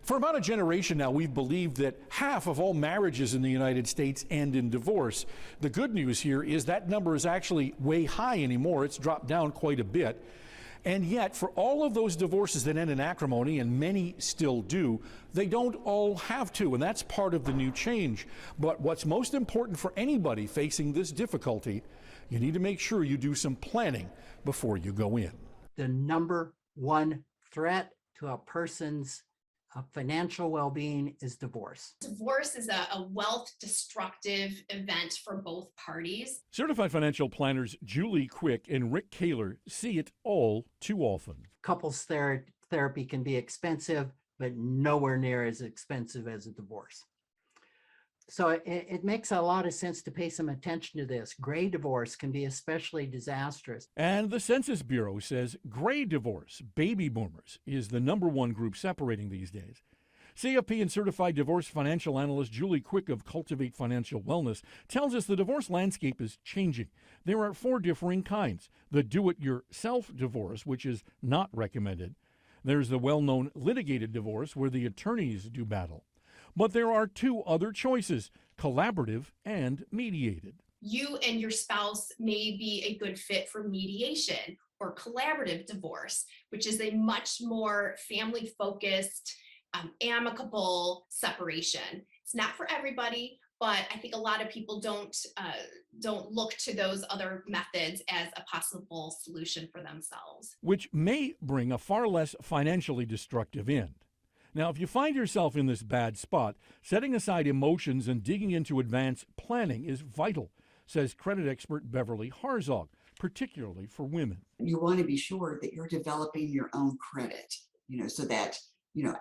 For about a generation now, we've believed that half of all marriages in the United States end in divorce. The good news here is that number is actually way high anymore. It's dropped down quite a bit. And yet, for all of those divorces that end in acrimony, and many still do, they don't all have to, and that's part of the new change. But what's most important for anybody facing this difficulty, you need to make sure you do some planning before you go in. The number one threat to a person's financial well-being is divorce. Divorce is a wealth destructive event for both parties. Certified financial planners Julie Quick and Rick Kaler see it all too often. Couples therapy can be expensive, but nowhere near as expensive as a divorce. So it makes a lot of sense to pay some attention to this. Gray divorce can be especially disastrous. And the Census Bureau says gray divorce, baby boomers, is the number one group separating these days. CFP and certified divorce financial analyst Julie Quick of Cultivate Financial Wellness tells us the divorce landscape is changing. There are 4 differing kinds. The do-it-yourself divorce, which is not recommended. There's the well-known litigated divorce, where the attorneys do battle. But there are 2 other choices, collaborative and mediated. You and your spouse may be a good fit for mediation or collaborative divorce, which is a much more family-focused, amicable separation. It's not for everybody, but I think a lot of people don't look to those other methods as a possible solution for themselves. Which may bring a far less financially destructive end. Now, if you find yourself in this bad spot, setting aside emotions and digging into advanced planning is vital, says credit expert Beverly Harzog, particularly for women. You want to be sure that you're developing your own credit, so that,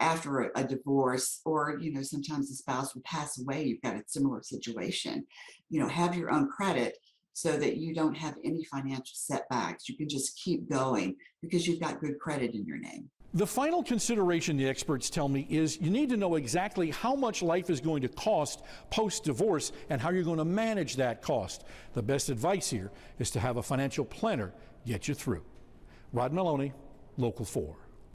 after a divorce or, sometimes the spouse will pass away, you've got a similar situation, have your own credit so that you don't have any financial setbacks. You can just keep going because you've got good credit in your name. The final consideration, the experts tell me, is you need to know exactly how much life is going to cost post-divorce and how you're going to manage that cost. The best advice here is to have a financial planner get you through. Rod Maloney, Local 4.